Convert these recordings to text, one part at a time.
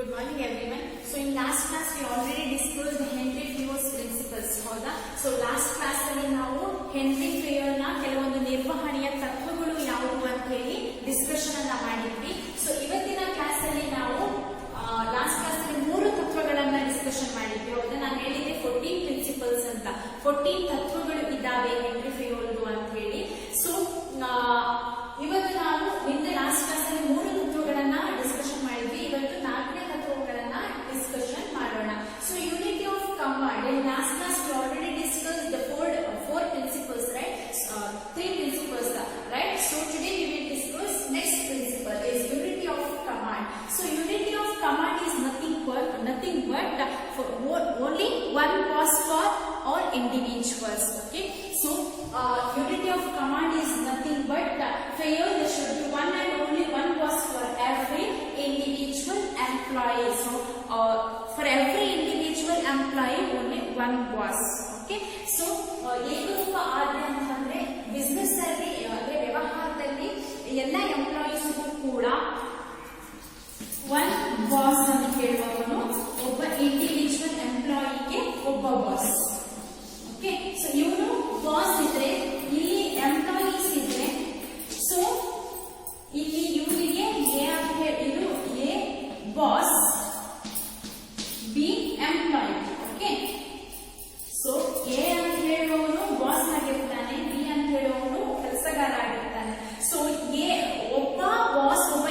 Good morning everyone. So in last class we already discussed Henry Fayol's principles. ಹೌದಾ? So last class ಅಲ್ಲಿ ನಾವು henry ಫೇಯೋಲ್ನ ಕೆಲವೊಂದು ನಿರ್ವಹಣೆಯ ತತ್ವಗಳು ಯಾವುವು ಅಂತ ಹೇಳಿ ಡಿಸ್ಕಷನ್ ಅನ್ನ ಮಾಡಿದ್ವಿ. ಸೊ ಇವತ್ತಿನ ಕ್ಲಾಸ್ ಅಲ್ಲಿ ನಾವು ಲಾಸ್ಟ್ ಕ್ಲಾಸ್ ಅಲ್ಲಿ 3 ತತ್ವಗಳನ್ನ ಡಿಸ್ಕಷನ್ ಮಾಡಿದ್ವಿ. ಹೌದಾ? ನಾನು ಹೇಳಿದ್ದೆ 14 ಪ್ರಿನ್ಸಿಪಲ್ಸ್ ಅಂತ. 14 ತತ್ವಗಳು ಇದ್ದಾವೆ ಹೆನ್ರಿ ಫೇಯೋಲ್ದು ಅಂತ ಹೇಳಿ. ಸೊ ಇವತ್ತು ನಾವು ನಿನ್ನೆ ಲಾಸ್ಟ್ ಕ್ಲಾಸ್ ಅಲ್ಲಿ 3 ತತ್ವಗಳನ್ನ ಡಿಸ್ಕಷನ್ ಮಾಡಿದ್ವಿ. ಇವತ್ತು 4ನೇ ತತ್ವಗಳನ್ನ ಡಿಸ್ಕಷನ್ ಮಾಡೋಣ. So unity of command. In last class we already discussed the four principles, right? 3 principles, right? So today we will discuss next principle is unity of command. So unity of command is nothing but for only one boss for all individuals. Okay. So unity of command is nothing but Fayol, there should be one and only one boss for every individual employee. So for every individual employee only one boss. Okay. So ಏಕರೂಪ ಆಜ್ಞೆ ಅಂತಂದ್ರೆ business ಅಲ್ಲಿ ಅಂದ್ರೆ ವ್ಯವಹಾರದಲ್ಲಿ ಎಲ್ಲ employees ಕೂಡ one boss ಅಂತ ಹೇಳುವವನು ಒಬ್ಬ ಇಂಡಿವಿಜುವಲ್ ಎಂಪ್ಲಾಯಿಗೆ ಒಬ್ಬ ಬಾಸ್. ಓಕೆ. ಸೊ ಇವನು ಬಾಸ್ ಇದ್ರೆ ಇಲ್ಲಿ ಎಂಪ್ಲಾಯೀಸ್ ಇದ್ರೆ ಸೊ ಇಲ್ಲಿ ಇವನಿಗೆ ಎ ಅಂತ ಹೇಳಿ ಇದು A boss B employee. Okay. So A ಅಂತ ಹೇಳುವವನು ಬಾಸ್ ಆಗಿರ್ತಾನೆ, ಬಿ ಅಂತ ಹೇಳುವವನು ಕೆಲಸಗಾರ ಆಗಿರ್ತಾನೆ. ಸೊ ಎ ಒಬ್ಬ ಬಾಸ್ ಒಬ್ಬ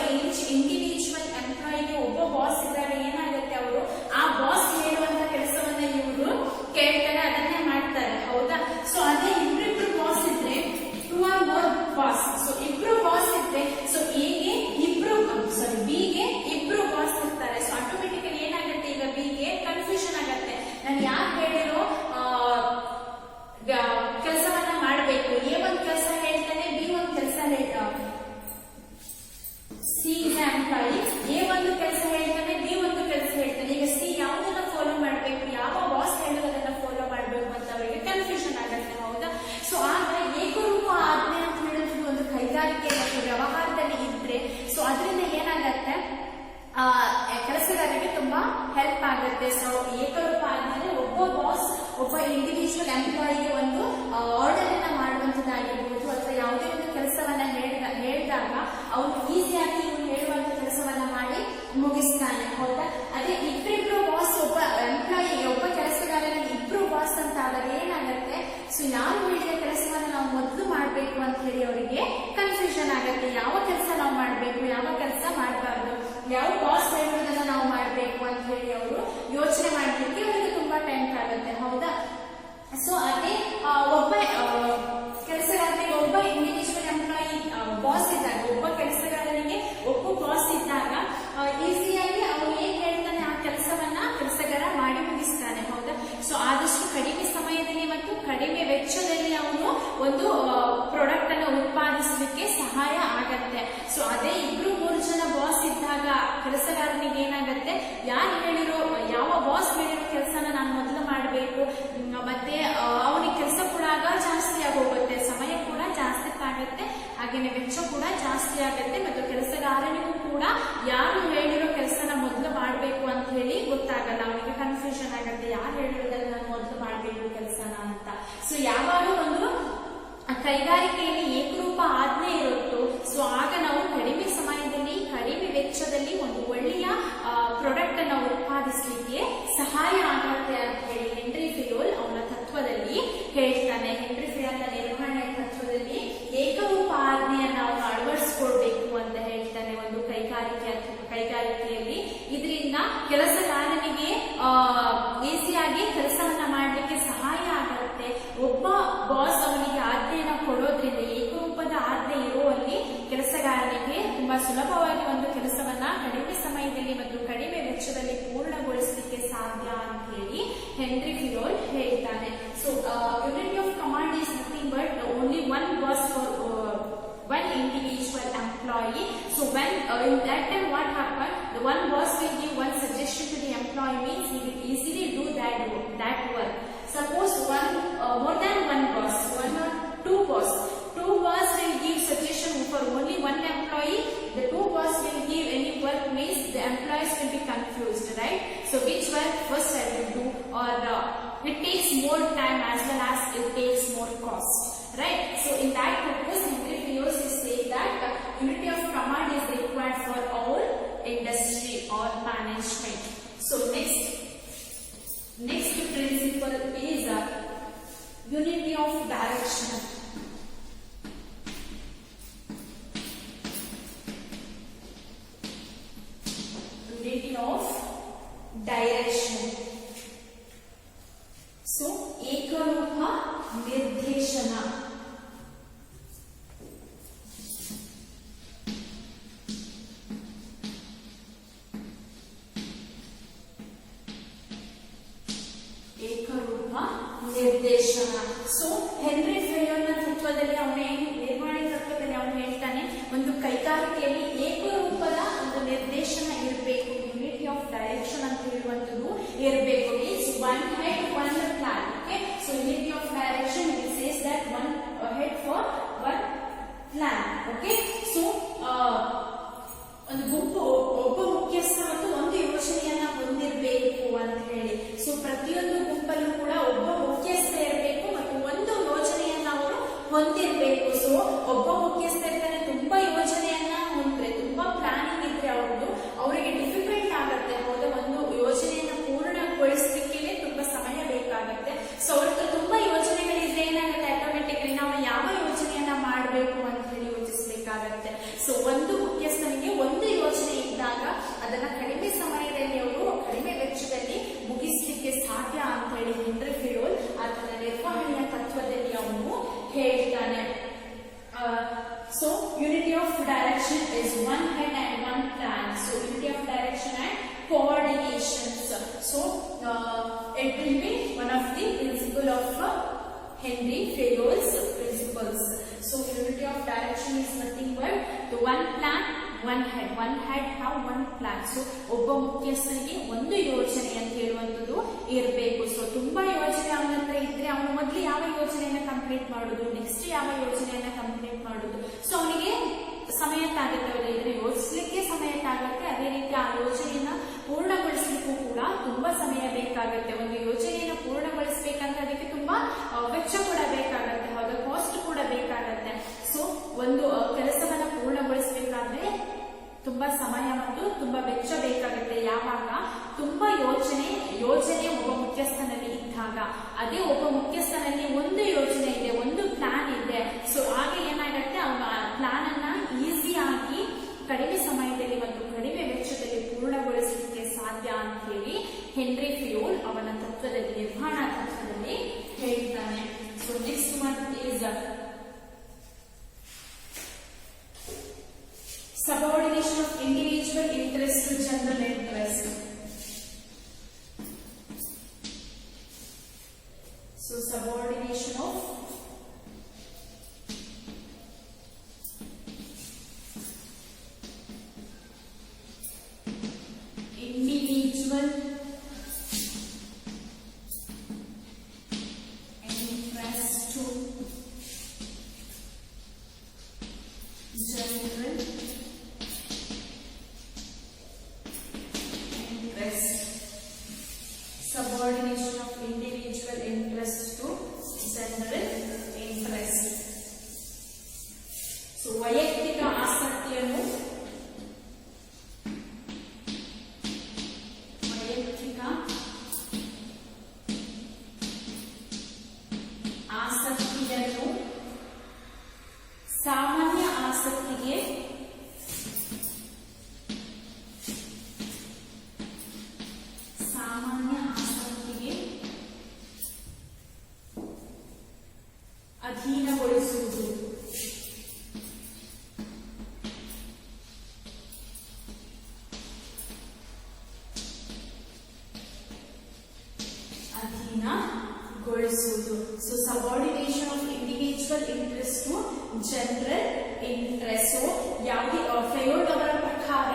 ಇಂಡಿವಿಜುವಲ್ ಎಂಪ್ಲಾಯಿಗೆ ಒಬ್ಬ ಬಾಸ್ ಇದ್ದಾಗ ಏನಾಗುತ್ತೆ, ಅವರು ಆ ಬಾಸ್ ಹೇಳುವಂತ ಕೆಲಸವನ್ನ ಇವರು ಕೇಳ್ತಾರೆ, ಅದನ್ನೇ ಮಾಡ್ತಾರೆ. ಹೌದಾ? ಸೊ ಅದೇ ಇಬ್ರಿಬ್ರು ಬಾಸ್ ಇದ್ರೆ two or more boss. So ಇಬ್ರು ಬಾಸ್ ಇದ್ರೆ ಸೊ ಎಗೆ ಇಬ್ರು ಬಿಗೆ ಇಬ್ರು ಬಾಸ್ ಇರ್ತಾರೆ. ಸೊ ಆಟೋಮೆಟಿಕಲಿ ಏನಾಗುತ್ತೆ, ಈಗ ಬಿಗೆ ಕನ್ಫ್ಯೂಷನ್ ಆಗತ್ತೆ. ನಾನು ಯಾರು ಹೇಳಿರೋ ಕೆಲಸವನ್ನ ಮಾಡಬೇಕು, ಎ ಒಂದ್ ಕೆಲಸ ಹೇಳ್ತಾನೆ, ಬಿ ಒಂದ್ ಕೆಲಸ ಸಿ ಇಸ್ ಎಂಪ್ಲಾಯಿ, ಎ ಒಂದು ಕೆಲಸ ಹೇಳ್ತಾನೆ, ಬಿ ಒಂದು ಕೆಲಸ ಹೇಳ್ತಾನೆ. ಈಗ ಸಿ ಯಾವುದನ್ನ ಫಾಲೋ ಮಾಡಬೇಕು, ಯಾವ ಬಾಸ್ ಹೇಳೋದನ್ನ ಫಾಲೋ ಮಾಡಬೇಕು ಅಂತ ಅವರಿಗೆ ಕನ್ಫ್ಯೂಷನ್ ಆಗತ್ತೆ. ಹೌದಾ? ಸೊ ಆಗ ಏಕರೂಪ ಆಜ್ಞೆ ಅಂತ ಹೇಳೋದು ಒಂದು ಕೈಗಾರಿಕೆ ಮತ್ತು ವ್ಯವಹಾರದಲ್ಲಿ ಇದ್ರೆ ಸೊ ಅದರಿಂದ ಏನಾಗತ್ತೆ, ಕೆಲಸಗಾರರಿಗೆ ತುಂಬಾ ಹೆಲ್ಪ್ ಆಗುತ್ತೆ. ಸೊ ಏಕರೂಪ ಆದ್ಮೇಲೆ ಒಬ್ಬ ಬಾಸ್ ಒಬ್ಬ ಇಂಡಿವಿಜುವಲ್ ಎಂಪ್ಲಾಯಿಗೆ ಒಂದು ಆರ್ಡರ್ ಅನ್ನ ಮಾಡುವಂತದ್ದಾಗಿರ್ಬೋದು ಅಥವಾ ಯಾವುದೇ ಒಂದು ಕೆಲಸವನ್ನ ಹೇಳಿದಾಗ ಅವನು ಈಸಿಯಾಗಿ ಇವನು ಹೇಳುವಂತ ಕೆಲಸವನ್ನ ಮಾಡಿ ಮುಗಿಸ್ತಾನೆ. ಹೌದಾ? ಅದೇ ಇಬ್ರಿಬ್ರು ಬಾಸ್ ಒಬ್ಬ ಎಂಪ್ಲಾಯಿಗೆ ಒಬ್ಬ ಕೆಲಸಗಾರರಿಗೆ ಇಬ್ರು ಬಾಸ್ ಅಂತ ಆದಾಗ ಏನಾಗುತ್ತೆ, ಸೊ ಯಾರು ಹೇಳಿದ ಕೆಲಸವನ್ನ ನಾವು ಮೊದಲು ಮಾಡಬೇಕು ಅಂತ ಹೇಳಿ ಅವರಿಗೆ ಕನ್ಫ್ಯೂಷನ್ ಆಗುತ್ತೆ. ಯಾವ ಕೆಲಸ ನಾವು ಮಾಡಬೇಕು, ಯಾವ ಕೆಲಸ ಮಾಡಬಾರ್ದು, ಯಾವ ಬಾಸ್ ಹೇಳುವುದನ್ನ ನಾವು ಮಾಡಬೇಕು ಅಂತ ಹೇಳಿ ಅವರು ಯೋಚನೆ ಮಾಡಲಿಕ್ಕೆ ಅವರಿಗೆ ತುಂಬಾ ಟೈಮ್ ಆಗುತ್ತೆ. ಹೌದಾ? ಸೊ ಅದೇ ಒಬ್ಬ ಕೆಲಸಗಾರನಿಗೆ ಒಬ್ಬ ಇಂಡಿವಿಜುವಲ್ ಎಂಪ್ಲಾಯಿ ಬಾಸ್ ಇದ್ದಾಗ, ಒಬ್ಬ ಕೆಲಸಗಾರನಿಗೆ ಒಬ್ಬ ಬಾಸ್ ಇದ್ದಾಗ ಈಸಿಯಾಗಿ ಅವನು ಏನ್ ಹೇಳ್ತಾನೆ ಆ ಕೆಲಸವನ್ನ ಕೆಲಸಗಾರ ಮಾಡಿ ಮುಗಿಸ್ತಾನೆ. ಹೌದಾ? ಸೊ ಆದಷ್ಟು ಕಡಿಮೆ ಸಮಯದಲ್ಲಿ ಮತ್ತು ಕಡಿಮೆ ವೆಚ್ಚದಲ್ಲಿ ಅವನು ಒಂದು ಪ್ರಾಡಕ್ಟ್ ಅನ್ನು ಉತ್ಪಾದಿಸಲಿಕ್ಕೆ ಸಹಾಯ ಆಗತ್ತೆ. ಸೊ ಅದೇ 2-3 ಜನ ಬಾಸ್ ಇದ್ದಾಗ ಕೆಲಸಗಾರನಿಗೆ ಏನಾಗತ್ತೆ, ಯಾರು ಹೇಳಿರೋ ಯಾವ ಬಾಸ್ ಹೇಳಿರೋ ಕೆಲಸನ ನಾನು ಮೊದಲು ಮಾಡಬೇಕು, ಮತ್ತೆ ಅವನಿಗೆ ಕೆಲಸ ಕೂಡ ಆಗ ಜಾಸ್ತಿ ಆಗೋಗುತ್ತೆ, ಸಮಯ ಕೂಡ ಜಾಸ್ತಿ ಆಗುತ್ತೆ, ಹಾಗೇನೆ ವೆಚ್ಚ ಕೂಡ ಜಾಸ್ತಿ ಆಗುತ್ತೆ, ಮತ್ತು ಕೆಲಸಗಾರನಿಗೂ ಕೂಡ ಯಾರು ಹೇಳಿರೋ ಕೆಲಸನ ಮೊದಲು ಮಾಡಬೇಕು ಅಂತ ಹೇಳಿ ಗೊತ್ತಾಗಲ್ಲ, ಅವನಿಗೆ ಕನ್ಫ್ಯೂಷನ್ ಆಗುತ್ತೆ, ಯಾರು ಹೇಳಿರೋದನ್ನ ನಾನು ಮೊದಲು ಮಾಡಬೇಕು ಕೆಲಸನ ಅಂತ. ಸೊ ಯಾವಾಗ ಒಂದು ಕೈಗಾರಿಕೆಯಲ್ಲಿ ಏಕರೂಪ ಆಜ್ಞೆ ಇರುತ್ತೋ ಸೊ ಆಗ ನಾವು ಕಡಿಮೆ ಸಮಯದಲ್ಲಿ ಕಡಿಮೆ ವೆಚ್ಚದಲ್ಲಿ ಒಂದು ಒಳ್ಳೆಯ ಪ್ರಾಡಕ್ಟ್ ಅನ್ನು ಉತ್ಪಾದಿಸಲಿಕ್ಕೆ ಸಹಾಯ ಆಗುತ್ತೆ ಅಂತ ಹೇಳಿ ಹೆನ್ರಿ ಫೇಯೋಲ್ ಅವನ ತತ್ವದಲ್ಲಿ ಹೇಳ್ತಾನೆ. ಹೆನ್ರಿ ಫೇಯೋಲ್ನ ನಿರ್ವಹಣೆಯ ತತ್ವದಲ್ಲಿ ಏಕರೂಪ ಆಜ್ಞೆಯನ್ನು ನಾವು ಅಳವಡಿಸಿಕೊಳ್ಬೇಕು ಅಂತ ಹೇಳ್ತಾನೆ ಒಂದು ಕೈಗಾರಿಕೆಯಲ್ಲಿ. ಇದರಿಂದ ಕೆಲಸಗಾರನಿಗೆ ಈಸಿಯಾಗಿ ಕೆಲಸವನ್ನ ಮಾಡಲಿಕ್ಕೆ ಸಹಾಯ ಆಗುತ್ತೆ. ಒಬ್ಬ ಬಾಸ್ ಅವನಿಗೆ ಆಜ್ಞೆಯನ್ನು ಕೊಡೋದ್ರಿಂದ ಏಕರೂಪದ ಆಜ್ಞೆ ಇರುವಲ್ಲಿ ಕೆಲಸಗಾರನಿಗೆ ತುಂಬಾ ಸುಲಭವಾಗಿ ಒಂದು ಕೆಲಸವನ್ನ ಕಡಿಮೆ ಸಮಯದಲ್ಲಿ ಮತ್ತು ಕಡಿಮೆ ವೆಚ್ಚದಲ್ಲಿ ಪೂರ್ಣಗೊಳಿಸಲಿಕ್ಕೆ ಸಾಧ್ಯ ಅಂತ ಹೇಳಿ ಹೆನ್ರಿ ಫೇಯೋಲ್ ಹೇಳ್ತಾನೆ. So unity of command is nothing but only one boss for one individual employee. So when in that time what happened, the one boss will give one suggestion to the employee, means he will easily do that work. Suppose more than one boss, one or two boss will give suggestion for only one employee, the two boss will give any work, means the employees will be confused. more time as well as it takes more cost, right? So in that purpose, Henry Fayol is saying that unity of command is required for all industry or management. So next principle is unity of direction. Unity of direction. So ಏಕರೂಪ ನಿರ್ದೇಶನ. ಏಕರೂಪ ನಿರ್ದೇಶನ. So henry ಫೇಯೋಲ್ನ ತತ್ವದಲ್ಲಿ ನಿರ್ಮಾಣ ತತ್ವದಲ್ಲಿ ಅವನು ಹೇಳ್ತಾನೆ, ಒಂದು ಕೈಗಾರಿಕೆಯಲ್ಲಿ ಏಕರೂಪದ ಒಂದು ನಿರ್ದೇಶನ ಇರಬೇಕು, ಯೂನಿಟಿ ಆಫ್ ಡೈರೆಕ್ಷನ್ ಅಂತ ಹೇಳುವಂಥದ್ದು ಇರಬೇಕು. Means one head one plan. Okay, so unity of direction it says that one head for one plan. Okay, so ಒಂದು ಗುಂಪು ಒಬ್ಬ ಮುಖ್ಯಸ್ಥ ಮತ್ತು ಒಂದು ಯೋಜನೆಯನ್ನ ಹೊಂದಿರಬೇಕು ಅಂತ ಹೇಳಿ. ಸೊ ಪ್ರತಿಯೊಂದು ಗುಂಪಲ್ಲೂ ಕೂಡ ಒಬ್ಬ ಮುಖ್ಯಸ್ಥ ಇರಬೇಕು ಮತ್ತು ಒಂದು ಯೋಜನೆಯನ್ನ ಅವರು ಹೊಂದಿರಬೇಕು. ಸೊ ಒಬ್ಬ ಮುಖ್ಯಸ್ಥ ಇರ್ತಾನೆ, ತುಂಬಾ ಯೋಜನೆಯನ್ನ ಹೊಂದ್ರೆ, ತುಂಬಾ ಪ್ಲಾನಿಂಗ್ ಇದ್ರೆ ಅವರಿಗೆ ಡಿಫಿಕಲ್ಟ್ ಆಗುತ್ತೆ. ಹೌದಾ, ಒಂದು ಯೋಜನೆಯನ್ನ ಪೂರ್ಣಗೊಳಿಸಲಿಕ್ಕೆ ತುಂಬಾ ಸಮಯ ಬೇಕಾಗುತ್ತೆ. ಸೊ ಅವ್ರಿಗೆ ತುಂಬಾ ಯೋಜನೆಗಳಿದ್ರೆ ಏನಾಗುತ್ತೆ, ಆಟೋಮೆಟಿಕ್ಲಿ ನಾವು ಯಾವ ಯೋಜನೆಯನ್ನ ಮಾಡಬೇಕು ಅಂತ ಹೇಳಿ ಯೋಚಿಸಬೇಕಾಗತ್ತೆ. ಸೊ ಒಂದು ಮುಖ್ಯಸ್ಥನಿಗೆ ಒಂದು ಯೋಜನೆ ಇದ್ದಾಗ ಅದನ್ನ ಕಡಿಮೆ ಸಮಯದಲ್ಲಿ ಅವರು ಕಡಿಮೆ ವೆಚ್ಚದಲ್ಲಿ ಮುಗಿಸಲಿಕ್ಕೆ ಸಾಧ್ಯ ಅಂತ ಹೇಳಿ ಹೆನ್ರಿ ಫೇಯೋಲ್ ಆತನ ನಿರ್ವಹಣೆಯ ತತ್ವದಲ್ಲಿ ಅವನು ಹೇಳ್ತಾನೆ. So unity of direction is one head and one plan. So unity of direction and coordinations. So it will be one of the principle of Henry Fayol's principles. So unity of direction is nothing but the one plan, one head have one plan. So ಒಬ್ಬ ಮುಖ್ಯಸ್ಥನಿಗೆ ಒಂದು ಯೋಜನೆ ಅಂತ ಹೇಳುವಂಥದ್ದು ಇರಬೇಕು. So ತುಂಬಾ ಯೋಜನೆ ಅವನ ಹತ್ರ ಇದ್ರೆ ಅವನು ಮೊದಲು ಯಾವ ಯೋಜನೆಯನ್ನ ಕಂಪ್ಲೀಟ್ ಮಾಡುದು, ನೆಕ್ಸ್ಟ್ ಯಾವ ಯೋಜನೆಯನ್ನ ಕಂಪ್ಲೀಟ್ ಮಾಡುದು. ಸೊ ಅವನಿಗೆ ಸಮಯ ತಾಗುತ್ತೆ, ಇದನ್ನ ಯೋಚಿಸ್ಲಿಕ್ಕೆ ಸಮಯ ತಾಗುತ್ತೆ. ಅದೇ ರೀತಿ ಆ ಯೋಜನೆಯನ್ನ ಪೂರ್ಣಗೊಳಿಸಲಿಕ್ಕೂ ಕೂಡ ತುಂಬಾ ಸಮಯ ಬೇಕಾಗುತ್ತೆ. ಒಂದು ಯೋಜನೆಯನ್ನ ಪೂರ್ಣಗೊಳಿಸಬೇಕಂತ ಅದಕ್ಕೆ ತುಂಬಾ ವೆಚ್ಚ ಕೂಡ ಬೇಕಾಗತ್ತೆ, ಹೌದಾ, ಕಾಸ್ಟ್ ಕೂಡ ಬೇಕಾಗತ್ತೆ. ಸೊ ಒಂದು ಕೆಲಸವನ್ನ ಪೂರ್ಣಗೊಳಿಸಬೇಕಾದ್ರೆ ತುಂಬಾ ಸಮಯ ಮತ್ತು ತುಂಬಾ ವೆಚ್ಚ ಬೇಕಾಗುತ್ತೆ. ಯಾವಾಗ ತುಂಬಾ ಯೋಜನೆ ಒಬ್ಬ ಮುಖ್ಯಸ್ಥನಲ್ಲಿ ಇದ್ದಾಗ, ಅದೇ ಒಬ್ಬ ಮುಖ್ಯಸ್ಥನಲ್ಲಿ ಒಂದು ಯೋಜನೆ ಇದೆ, ಒಂದು ಪ್ಲಾನ್ ಇದೆ. ಸೊ ಆಗ ಏನಾಗತ್ತೆ, ಆ ಪ್ಲಾನ್ ಅನ್ನ ಈಸಿಯಾಗಿ ಕಡಿಮೆ ಸಮಯದಲ್ಲಿ ಮತ್ತು ಕಡಿಮೆ ವೆಚ್ಚದಲ್ಲಿ ಪೂರ್ಣಗೊಳಿಸಲಿಕ್ಕೆ ಸಾಧ್ಯ ಅಂತ ಹೇಳಿ ಹೆನ್ರಿ ಫೇಯೋಲ್ ಅವನ ತತ್ವದಲ್ಲಿ, ನಿರ್ವಹಣಾ ತತ್ವದಲ್ಲಿ ಹೇಳ್ತಾನೆ. So next one is subordination of individual interest to general interest. So subordination of individual interest to general subordination of individual interest to general interest. So ವೈಯಕ್ತಿಕ ಆಸಕ್ತಿಯನ್ನು ಸಾಮಾನ್ಯ ಆಸಕ್ತಿಗೆ ಅಧೀನಗೊಳಿಸುವುದು. So subordination of individual interest to general interest. So ಯಾವುದೇ Fayol ಅವರ ಪ್ರಕಾರ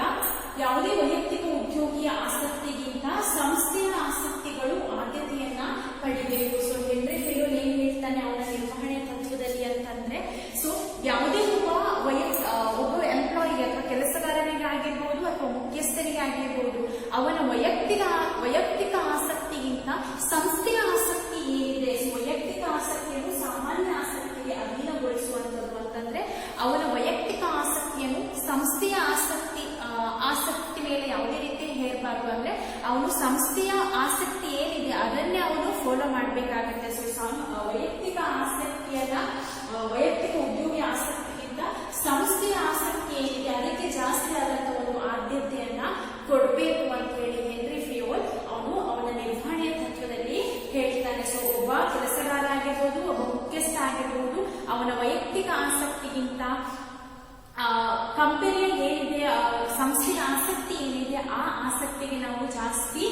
ಯಾವುದೇ ವೈಯಕ್ತಿಕ ಉದ್ಯೋಗಿಯ ಆಸಕ್ತಿಗಿಂತ ಸಂಸ್ಥೆಯ ಆಸಕ್ತಿಗಳು ಆದ್ಯತೆಯನ್ನ ಪಡಿಬೇಕು. ಸೊ ಹೆನ್ರಿ ಫೇಯೋಲ್ ಏನ್ ಹೇಳ್ತಾನೆ ಅವನ ನಿರ್ವಹಣೆ ತತ್ವದಲ್ಲಿ ಅಂತಂದ್ರೆ, ಸೊ ಯಾವುದೇ ಒಬ್ಬ ಎಂಪ್ಲಾಯಿ ಅಥವಾ ಕೆಲಸಗಾರನಿಗೆ ಆಗಿರ್ಬೋದು ಅಥವಾ ಮುಖ್ಯಸ್ಥರಿಗೆ ಆಗಿರ್ಬೋದು, ಅವನ ವೈಯಕ್ತಿಕ ಆಸಕ್ತಿಗಿಂತ ಸಂಸ್ಥೆಯ ಆಸಕ್ತಿ ಏನಿದೆ, ಅವನ ವೈಯಕ್ತಿಕ ಆಸಕ್ತಿಯನ್ನು ಸಂಸ್ಥೆಯ ಆಸಕ್ತಿ ಮೇಲೆ ಯಾವುದೇ ರೀತಿ ಹೇರಬಾರ್ದು. ಅಂದ್ರೆ ಅವನು ಸಂಸ್ಥೆಯ ಆಸಕ್ತಿ ಏನಿದೆ ಅದನ್ನೇ ಅವನು ಫಾಲೋ ಮಾಡಬೇಕಾಗುತ್ತೆ. ಸೊ ವೈಯಕ್ತಿಕ ಆಸಕ್ತಿಯನ್ನ ವೈಯಕ್ತಿಕ ಉದ್ಯೋಗಿ ಆಸಕ್ತಿಗಿಂತ ಸಂಸ್ಥೆಯ ಆಸಕ್ತಿ ಏನಿದೆ ಅದಕ್ಕೆ ಜಾಸ್ತಿ ಆದಂತ ಒಂದು ಆದ್ಯತೆಯನ್ನ ಕೊಡಬೇಕು ಅಂತ ಹೇಳಿ ಹೆನ್ರಿ ಫಿಯೋಲ್ ಅವನ ನಿರ್ವಹಣೆಯ ತತ್ವದಲ್ಲಿ ಹೇಳ್ತಾನೆ. ಸೊ ಒಬ್ಬ ಕೆಲಸಗಾರ ಆಗಿರ್ಬೋದು, ಒಬ್ಬ ಮುಖ್ಯಸ್ಥ ಆಗಿರ್ಬೋದು, ಅವನ ವೈಯಕ್ತಿಕ ಆಸಕ್ತಿಗಿಂತ ಕಂಪನಿಯ ಏನಿದೆ ಸಂಸ್ಥೆಯ ಆಸಕ್ತಿ ಏನಿದೆ ಆ ಆಸಕ್ತಿಗೆ ನಾವು ಜಾಸ್ತಿ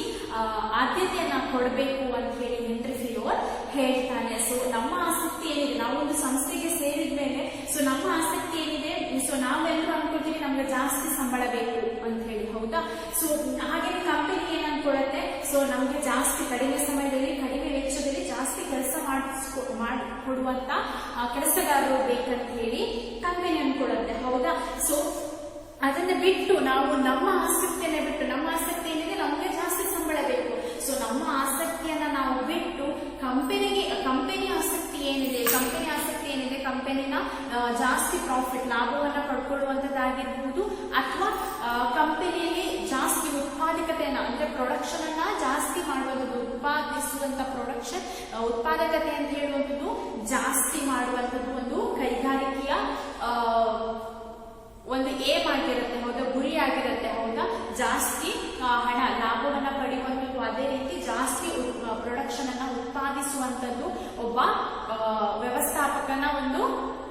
ಆದ್ಯತೆಯನ್ನ ಕೊಡಬೇಕು ಅಂತ ಹೇಳಿ ಹೆನ್ರಿ ಫಿಯೋಲ್ ಹೇಳ್ತಾನೆ. ಸೊ ನಮ್ಮ ಆಸಕ್ತಿ ಏನಿದೆ, ನಾವು ಒಂದು ಸಂಸ್ಥೆಗೆ ಸೇರಿದ ಮೇಲೆ ಸೊ ನಮ್ಮ ಆಸಕ್ತಿ ಏನಿದೆ, ಸೊ ನಾವೆಲ್ಲರೂ ಅನ್ಕೊಳ್ತೀವಿ ನಮ್ಗೆ ಜಾಸ್ತಿ ಸಂಬಳ ಬೇಕು ಅಂತ ಹೇಳಿ, ಹೌದಾ? ಸೊ ಹಾಗೆ ಕಂಪನಿ ಏನ್ ಅನ್ಕೊಳ್ಳುತ್ತೆ, ಸೊ ನಮ್ಗೆ ಜಾಸ್ತಿ ಕಡಿಮೆ ಸಮಯದಲ್ಲಿ ಕಡಿಮೆ ವೆಚ್ಚದಲ್ಲಿ ಜಾಸ್ತಿ ಕೆಲಸ ಮಾಡಿಕೊಡುವಂತ ಕೆಲಸಗಾರರು ಬೇಕಂತ ಹೇಳಿ ಕಂಪನಿ ಅನ್ಕೊಳ್ಳುತ್ತೆ, ಹೌದಾ? ಸೊ ಅದನ್ನ ಬಿಟ್ಟು ನಾವು ನಮ್ಮ ಆಸಕ್ತಿಯನ್ನ ಬಿಟ್ಟು, ನಮ್ಮ ಆಸಕ್ತಿ ಏನಿದೆ ನಮ್ಗೆ ಜಾಸ್ತಿ ಸಂಬಳ ಬೇಕು, ಸೊ ನಮ್ಮ ಆಸಕ್ತಿಯನ್ನ ನಾವು ಬಿಟ್ಟು ಕಂಪನಿ ಆಸಕ್ತಿ ಏನಿದೆ ಕಂಪನಿನ ಜಾಸ್ತಿ ಪ್ರಾಫಿಟ್ ಲಾಭವನ್ನ ಪಡ್ಕೊಳ್ಳುವಂತದ್ದಾಗಿರ್ಬೋದು, ಅಥವಾ ಕಂಪನಿಯಲ್ಲಿ ಜಾಸ್ತಿ ಉತ್ಪಾದಕತೆಯನ್ನ ಅಂದ್ರೆ ಪ್ರೊಡಕ್ಷನ್ ಅನ್ನ ಜಾಸ್ತಿ ಮಾಡುವಂಥದ್ದು, ಉತ್ಪಾದಿಸುವಂತ ಉತ್ಪಾದಕತೆ ಅಂತ ಹೇಳುವಂಥದ್ದು ಜಾಸ್ತಿ ಮಾಡುವಂಥದ್ದು ಒಂದು ಕೈಗಾರಿಕೆಯ ಒಂದು ಏಮ್ ಆಗಿರುತ್ತೆ, ಹೌದಾ? ಗುರಿ ಆಗಿರುತ್ತೆ, ಹೌದಾ? ಜಾಸ್ತಿ ಹಣ ಲಾಭವನ್ನ ಪಡೆಯುವಂಥದ್ದು, ಅದೇ ರೀತಿ ಜಾಸ್ತಿ ಪ್ರೊಡಕ್ಷನ್ ಅನ್ನ ಉತ್ಪಾದಿಸುವಂಥದ್ದು ಒಬ್ಬ ವ್ಯವಸ್ಥಾಪಕನ ಒಂದು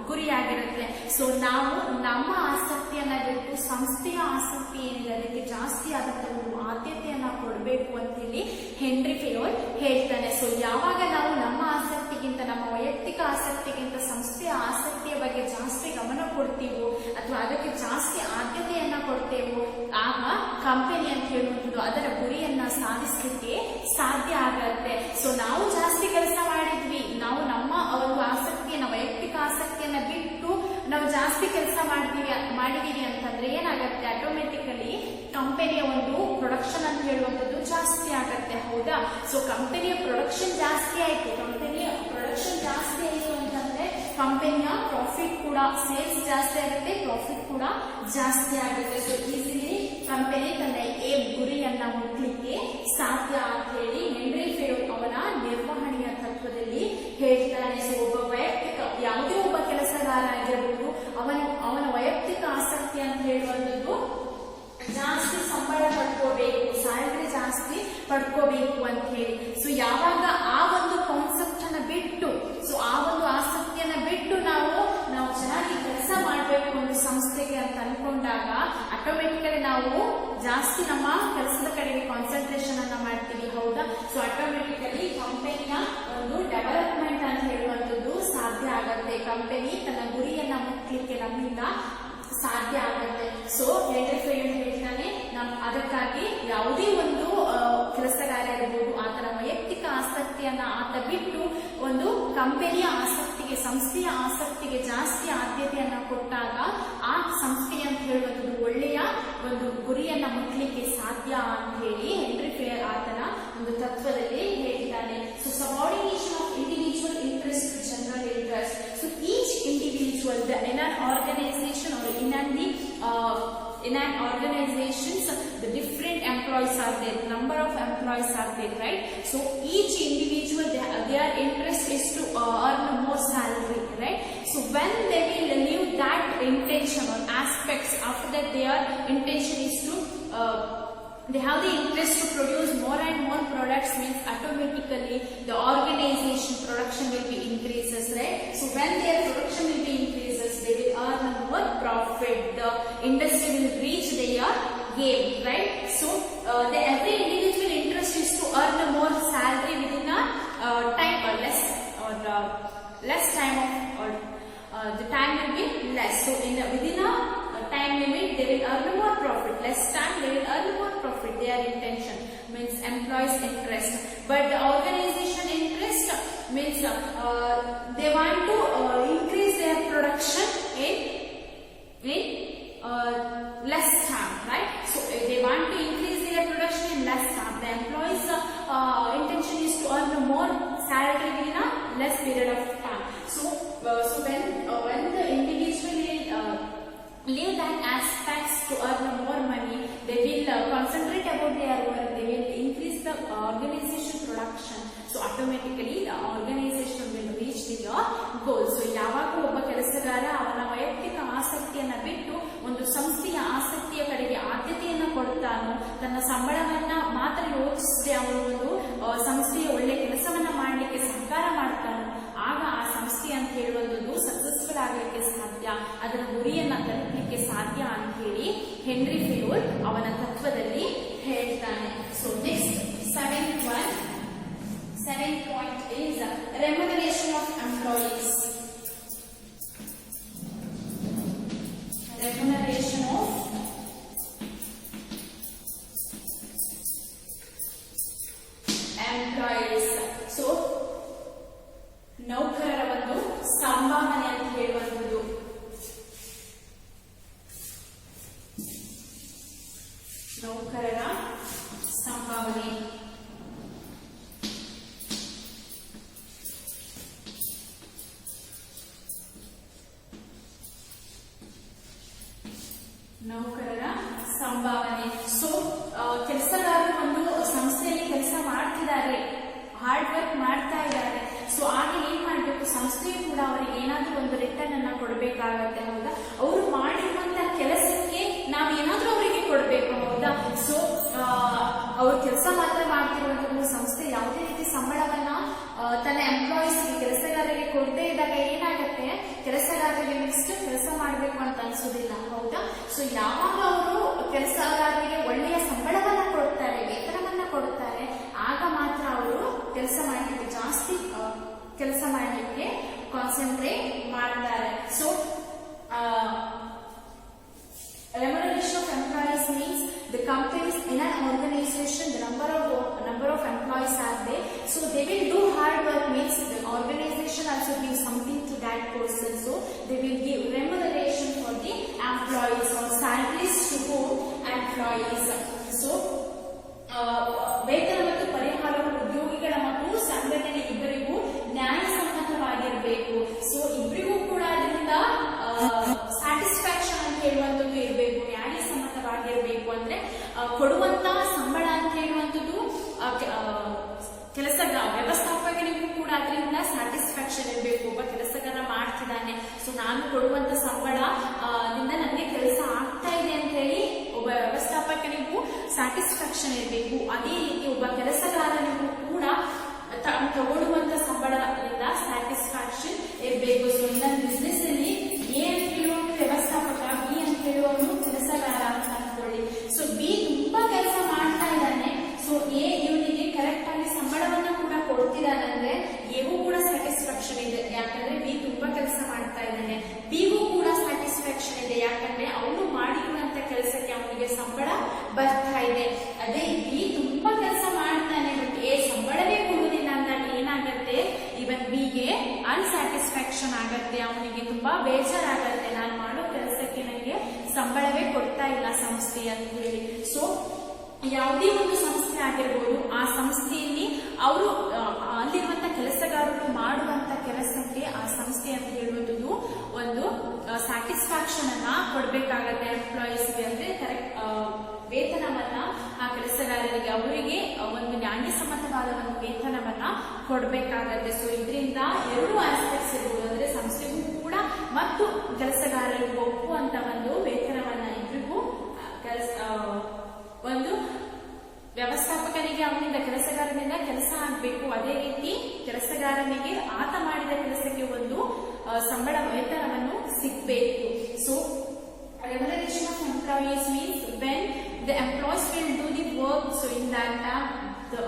ಗುರಿಯಾಗಿರುತ್ತೆ. ಸೊ ನಾವು ನಮ್ಮ ಆಸಕ್ತಿಯನ್ನ ಬಿಟ್ಟು ಸಂಸ್ಥೆಯ ಆಸಕ್ತಿ ಏನಿದೆ ಅದಕ್ಕೆ ಜಾಸ್ತಿ ಆದಂತ ಒಂದು ಆದ್ಯತೆಯನ್ನ ಕೊಡಬೇಕು ಅಂತ ಹೇಳಿ ಹೆನ್ರಿ ಫಿಯೋಲ್ ಹೇಳ್ತಾನೆ. ಸೊ ಯಾವಾಗ ನಾವು ನಮ್ಮ ಆಸಕ್ತಿಗಿಂತ, ನಮ್ಮ ವೈಯಕ್ತಿಕ ಆಸಕ್ತಿಗಿಂತ ಸಂಸ್ಥೆಯ ಆಸಕ್ತಿಯ ಬಗ್ಗೆ ಜಾಸ್ತಿ ಗಮನ ಕೊಡ್ತೀವೋ ಅಥವಾ ಅದಕ್ಕೆ ಜಾಸ್ತಿ ಆದ್ಯತೆಯನ್ನ ಕೊಡ್ತೇವೋ, ಆಗ ಕಂಪನಿ ಅಂತ ಹೇಳುವಂಥದ್ದು ಅದರ ಗುರಿಯನ್ನ ಸಾಧಿಸಲಿಕ್ಕೆ ಸಾಧ್ಯ ಆಗತ್ತೆ. ಸೊ ನಾವು ಜಾಸ್ತಿ ಕೆಲಸ ಮಾಡಿದ್ವಿ, ನಾವು ನಮ್ಮ ಒಂದು ಆಸಕ್ತಿಯನ್ನ ವೈಯಕ್ತಿಕ ಆಸಕ್ತಿಯನ್ನ ಬಿಟ್ಟು ನಾವು ಜಾಸ್ತಿ ಕೆಲಸ ಮಾಡಿದೀವಿ ಅಂತಂದ್ರೆ ಏನಾಗತ್ತೆ, ಆಟೋಮೆಟಿಕಲಿ ಕಂಪನಿಯ ಒಂದು ಪ್ರೊಡಕ್ಷನ್ ಅಂತ ಹೇಳುವಂಥದ್ದು ಜಾಸ್ತಿ ಆಗತ್ತೆ, ಹೌದಾ? ಸೊ ಕಂಪನಿಯ ಪ್ರೊಡಕ್ಷನ್ ಜಾಸ್ತಿ ಆಯ್ತು ಅಂತಂದ್ರೆ ಕಂಪನಿಯ ಪ್ರಾಫಿಟ್ ಕೂಡ, ಸೇಲ್ಸ್ ಜಾಸ್ತಿ ಆಗುತ್ತೆ, ಪ್ರಾಫಿಟ್ ಕೂಡ ಜಾಸ್ತಿ ಆಗುತ್ತೆ. ಸೊ ಈಸಿಲಿ ಕಂಪನಿ ತನ್ನ ಗುರಿಯನ್ನ ಮುಟ್ಲಿಕ್ಕೆ ಸಾಧ್ಯ ಅಂತ ಹೇಳಿ ಹೆನ್ರಿ ಫಿಯೋಲ್ ಅವನ ನಿರ್ವಹಣೆಯ ತತ್ವದಲ್ಲಿ ಹೇಳ್ತಾನೆ. ಸೊ ಒಬ್ಬ ವೈಯಕ್ತಿಕ ಯಾವುದೇ ಒಬ್ಬ ಕೆಲಸಗಾರ ಆಗಿರಬಹುದು, ಅವನ ವೈಯಕ್ತಿಕ ಆಸಕ್ತಿ ಅಂತ ಹೇಳುವಂಥದ್ದು ಜಾಸ್ತಿ ಸಂಬಳ ಪಡ್ಕೋಬೇಕು, ಸ್ಯಾಲರಿ ಜಾಸ್ತಿ ಪಡ್ಕೋಬೇಕು ಅಂತ ಹೇಳಿ. ಸೊ ಯಾವಾಗ ಆ ಒಂದು ಕಾನ್ಸೆಪ್ಟ್ ಅನ್ನ ಬಿಟ್ಟು, ಸೊ ಆ ಒಂದು ಆಸಕ್ತಿಯನ್ನ ಬಿಟ್ಟು ನಾವು ಚೆನ್ನಾಗಿ ಕೆಲಸ ಮಾಡಬೇಕು ಒಂದು ಸಂಸ್ಥೆಗೆ ಅಂತ ಅನ್ಕೊಂಡಾಗ ಆಟೋಮೆಟಿಕಲಿ ನಾವು ಜಾಸ್ತಿ ನಮ್ಮ ಕೆಲಸದ ಕಡೆಗೆ ಕಾನ್ಸಂಟ್ರೇಷನ್ ಅನ್ನ ಮಾಡ್ತೀವಿ, ಹೌದಾ? ಸೊ ಆಟೋಮೆಟಿಕಲಿ ಕಂಪನಿಯ ಒಂದು ಡೆವಲಪ್ಮೆಂಟ್ ಅಂತ ಹೇಳುವಂಥದ್ದು ಸಾಧ್ಯ ಆಗತ್ತೆ, ಕಂಪನಿ ತನ್ನ ಗುರಿಯನ್ನ ಮುಟ್ಲಿಕ್ಕೆ ನಮ್ಮಿಂದ ಸಾಧ್ಯ ಆಗುತ್ತೆ. ಸೊ ಹೆನ್ರಿ ಫಿಯೋಲ್ ಹೇಳ್ತಾನೆ, ಅದಕ್ಕಾಗಿ ಯಾವುದೇ ಒಂದು ಕೆಲಸಗಾರ ಇರಬಹುದು, ಆತನ ವೈಯಕ್ತಿಕ ಆಸಕ್ತಿಯನ್ನ ಆತ ಬಿಟ್ಟು ಒಂದು ಕಂಪನಿಯ ಆಸಕ್ತಿಗೆ, ಸಂಸ್ಥೆಯ ಆಸಕ್ತಿಗೆ ಜಾಸ್ತಿ ಆದ್ಯತೆಯನ್ನ ಕೊಟ್ಟಾಗ ಆ ಸಂಸ್ಥೆ ಅಂತ ಹೇಳುವಂಥದ್ದು ಒಳ್ಳೆಯ ಒಂದು ಗುರಿಯನ್ನ ಮುಟ್ಲಿಕ್ಕೆ ಸಾಧ್ಯ ಅಂತ ಹೇಳಿ ಹೆನ್ರಿ ಫಿಯೋಲ್ ಆತನ ಒಂದು ತತ್ವದಲ್ಲಿ ಹೇಳ್ತಾನೆ. So subordination of individual interest to general interest. So each individual in an organization or in an organization, the different employees are there, number of employees are there, right? So each individual, their interest is to earn more salary, right? So when they will leave that intention or aspects, after that their intention is to they have the interest to produce more and more products, means automatically the organization production will be increases, right? So when their production will be increases, they will earn more profit, the industry will reach their game, right? So every individual interest is to earn more salary within a time or less time of the time will be less. So within a time limit they will earn more profit, less time they will earn more profit. Their intention means employees interest, but the organization interest means they want to increase their production in less time, right? So they want to increase their production in less time. The employees intention is to earn more salary in a less period of time. So when the individual about their work, they will increase the organization production. So automatically the organization will reach their goal. So ಯಾವಾಗ ಒಬ್ಬ ಕೆಲಸಗಾರ ಅವನ ವೈಯಕ್ತಿಕ ಆಸಕ್ತಿಯನ್ನ ಬಿಟ್ಟು ಒಂದು ಸಂಸ್ಥೆಯ ಆಸಕ್ತಿಯ ಕಡೆಗೆ ಆದ್ಯತೆಯನ್ನ ಕೊಡ್ತಾನೋ, ತನ್ನ ಸಂಬಳವನ್ನ ಮಾತ್ರ ಯೋಚಿಸದೆ ಅವನು ಒಂದು ಸಂಸ್ಥೆಯ ಒಳ್ಳೆ ಕೆಲಸವನ್ನ ಮಾಡಲಿಕ್ಕೆ ಸಹಕಾರ ಮಾಡ್ತಾನೋ, ಆಗ ಆ ಸಂಸ್ಥೆ ಅಂತ ಹೇಳುವಂಥದ್ದು ಸಕ್ಸಸ್ಫುಲ್ ಆಗಲಿಕ್ಕೆ ಸಾಧ್ಯ, ಅದರ ಗುರಿಯನ್ನ ತಲುಪಲಿಕ್ಕೆ ಸಾಧ್ಯ ಅಂತ ಹೇಳಿ ಹೆನ್ರಿ ಫೆಯೋಲ್ ಅವನ ತತ್ವದಲ್ಲಿ ಹೇಳ್ತಾನೆ. So next seventh point is remuneration of employees. Remuneration of employees. So ನೌಕರರ ಒಂದು ಸಂಭಾವನೆ ಅಂತ ಹೇಳುವಂಥದ್ದು. ನೌಕರರ ಸಂಭಾವನೆ ಸೊ ಕೆಲಸಗಾರರು ಒಂದು ಸಂಸ್ಥೆಯಲ್ಲಿ ಕೆಲಸ ಮಾಡ್ತಿದ್ದಾರೆ, ಹಾರ್ಡ್ ವರ್ಕ್ ಮಾಡ್ತಾ ಇದ್ದಾರೆ. ಸೊ ಆಗ ಏನ್ ಮಾಡ್ಬೇಕು, ಸಂಸ್ಥೆಯು ಕೂಡ ಅವರಿಗೆ ಏನಾದ್ರೂ ಒಂದು ರಿಟರ್ನ್ ಅನ್ನ ಕೊಡ್ಬೇಕಾಗತ್ತೆ, ಹೌದಾ? ಅವರು ಮಾಡಿರುವಂತ ಕೆಲಸಕ್ಕೆ ನಾವ್ ಏನಾದ್ರೂ ಅವರಿಗೆ ಕೊಡ್ಬೇಕು, ಹೌದಾ? ಸೊ ಅವ್ರು ಕೆಲಸ ಮಾತ್ರ ಮಾಡ್ತಿರುವಂತಹ ಸಂಸ್ಥೆ ಯಾವುದೇ ರೀತಿ ಸಂಬಳವನ್ನ ತನ್ನ ಎಂಪ್ಲಾಯೀಸ್ ಕೆಲಸಗಾರರಿಗೆ ಕೊಡದೇ ಇದ್ದಾಗ ಏನಾಗತ್ತೆ, ಕೆಲಸಗಾರರಿಗೆ ನೆಕ್ಸ್ಟ್ ಕೆಲಸ ಮಾಡ್ಬೇಕು ಅಂತ ಅನ್ಸೋದಿಲ್ಲ, ಹೌದಾ? ಸೊ ಯಾವಾಗ ಅವರು ಕೆಲಸಗಾರರಿಗೆ ಒಳ್ಳೆಯ ಸಂಬಳವನ್ನ ಕೊಡ್ತಾರೆ, ವೇತನವನ್ನ ಕೊಡ್ತಾರೆ, ಆಗ ಮಾತ್ರ ಅವರು ಕೆಲಸ ಮಾಡಲಿಕ್ಕೆ ಜಾಸ್ತಿ ಕೆಲಸ ಮಾಡಲಿಕ್ಕೆ ಕಾನ್ಸಂಟ್ರೇಟ್ ಮಾಡ್ತಾರೆ. So remuneration of employees means the companies in an organization, the number of employees are there, so they will do hard work, means the organization also gives something to that person, so they will give remuneration for the employees or salaries to whom employees. So ವೇತನ ಮತ್ತು ಪರಿಹಾರವು ಉದ್ಯೋಗಿಗಳ ಮತ್ತು ಸಂಘಟನೆ ಇಬ್ಬರಿಗೂ ನ್ಯಾಯಸಮ್ಮತವಾಗಿರಬೇಕು. So ಇಬ್ಬರಿಗೂ ಕೂಡ ಅದರಿಂದ ಸ್ಯಾಟಿಸ್ಫ್ಯಾಕ್ಷನ್ ಅಂತ ಹೇಳುವಂಥದ್ದು ಇರಬೇಕು, ನ್ಯಾಯಸಮ್ಮತವಾಗಿರಬೇಕು. ಅಂದ್ರೆ ಕೊಡುವಂತ ಸಂಬಳ ಅಂತ ಹೇಳುವಂಥದ್ದು ವ್ಯವಸ್ಥಾಪಕನಿಗೂ ಕೂಡ ಅದರಿಂದ ಸ್ಯಾಟಿಸ್ಫ್ಯಾಕ್ಷನ್ ಇರಬೇಕು. ಒಬ್ಬ ಕೆಲಸಗಾರ ಮಾಡ್ತಿದ್ದಾನೆ, ಸೊ ನಾನು ಕೊಡುವಂತ ಸಂಬಳದಿಂದ ನನಗೆ ಕೆಲಸ ಆಗ್ತಾ ಇದೆ ಅಂತ ಹೇಳಿ ಒಬ್ಬ ವ್ಯವಸ್ಥಾಪಕನಿಗೂ ಸ್ಯಾಟಿಸ್ಫ್ಯಾಕ್ಷನ್ ಇರಬೇಕು. ಅದೇ ರೀತಿ ಒಬ್ಬ ಕೆಲಸಗಾರನಿಗೂ ಕೂಡ ತಗೊಳ್ಳುವಂತ ಸಂಬಳದಿಂದ ಸ್ಯಾಟಿಸ್ಫ್ಯಾಕ್ಷನ್ ಇರಬೇಕು. ಸೊ ಇನ್ನೊಂದು ಬಿಸ್ನೆಸ್ ಅಲ್ಲಿ ಎ ಅಂತ ಹೇಳುವ ವ್ಯವಸ್ಥಾಪಕ, ಬಿ ಅಂತ ಹೇಳುವವನು ಕೆಲಸಗಾರ ಅಂತ ಅನ್ಕೊಳ್ಳಿ. ಸೊ ಬಿ ತುಂಬಾ ಕೆಲಸ ಮಾಡ್ತಾ ಇದ್ದಾನೆ, ಸೊ ಎ ಇವನಿಗೆ ಕರೆಕ್ಟ್ ಆಗಿ ಸಂಬಳವನ್ನ ಕೂಡ ಕೊಡ್ತಿದ್ದಾನಂದ್ರೆ ಎಗೂ ಕೂಡ ಸ್ಯಾಟಿಸ್ಫ್ಯಾಕ್ಷನ್ ಇದೆ, ಯಾಕಂದ್ರೆ ಬಿ ತುಂಬಾ ಕೆಲಸ ಮಾಡ್ತಾ ಇದ್ದಾನೆ. ಬಿಗೂ ಕೂಡ ಸ್ಯಾಟಿಸ್ಫ್ಯಾಕ್ಷನ್ ಇದೆ, ಯಾಕಂದ್ರೆ ಅವನು ಮಾಡಿರುವಂತ ಕೆಲಸಕ್ಕೆ ಅವನಿಗೆ ಸಂಬಳ ಬರ್ತಾ ಇದೆ. ಅದೇ ಬಿ ತುಂಬಾ ಕೆಲಸ ಮಾಡ್ತಾನೆ ಬಟ್ ಎ ಸಂಬಳವೇ ಕೊಡುವುದಿಲ್ಲ ಅಂದಾಗ ಏನಾಗತ್ತೆ, ಇವನ್ ಬಿಗೆ ಅನ್ಸ್ಯಾಟಿಸ್ಫ್ಯಾಕ್ಷನ್ ಆಗತ್ತೆ, ಅವನಿಗೆ ತುಂಬಾ ಬೇಜಾರಾಗತ್ತೆ, ನಾನು ಮಾಡೋ ಕೆಲಸಕ್ಕೆ ನನಗೆ ಸಂಬಳವೇ ಕೊಡ್ತಾ ಇಲ್ಲ ಸಂಸ್ಥೆ ಅಂತ ಹೇಳಿ. ಸೊ ಯಾವುದೇ ಒಂದು ಸಂಸ್ಥೆ ಆಗಿರ್ಬೋದು, ಆ ಸಂಸ್ಥೆಯಲ್ಲಿ ಅವರು ಅಲ್ಲಿರುವಂತ ಕೆಲಸಗಾರರು ಮಾಡುವಂತ ಕೆಲಸಕ್ಕೆ ಆ ಸಂಸ್ಥೆ ಅಂತ ಹೇಳುವಂಥದ್ದು ಒಂದು ಸ್ಯಾಟಿಸ್ಫ್ಯಾಕ್ಷನ್ ಅನ್ನ ಕೊಡ್ಬೇಕಾಗತ್ತೆ ಎಂಪ್ಲಾಯೀಸ್ಗೆ. ಅಂದ್ರೆ ಕರೆಕ್ಟ್ ವೇತನವನ್ನ ಆ ಕೆಲಸಗಾರರಿಗೆ ಅವರಿಗೆ ಒಂದು ನ್ಯಾಯಸಮ್ಮತವಾದ ಒಂದು ವೇತನವನ್ನ ಕೊಡ್ಬೇಕಾಗತ್ತೆ. ಸೊ ಇದರಿಂದ ಎರಡು ಆಸ್ಪೆಕ್ಟ್ಸ್ ಇರ್ಬೋದು, ಅಂದ್ರೆ ಸಂಸ್ಥೆಗೂ ಕೂಡ ಮತ್ತು ಕೆಲಸಗಾರರಿಗೂ ಒಪ್ಪುವಂತ ಒಂದು ವೇತನವನ್ನ ಇಬ್ಬರಿಗೂ ಒಂದು ವ್ಯವಸ್ಥಾಪಕನಿಗೆ ಅವನಿಂದ ಕೆಲಸಗಾರನಿಂದ ಕೆಲಸ ಆಗ್ಬೇಕು, ಅದೇ ರೀತಿ ಕೆಲಸಗಾರನಿಗೆ ಆತ ಮಾಡಿದ ಕೆಲಸಕ್ಕೆ ಒಂದು ಸಂಬಳ ವೇತನವನ್ನು ಸಿಗಬೇಕು. So remuneration of employees means when the employees will do the work, so in that time the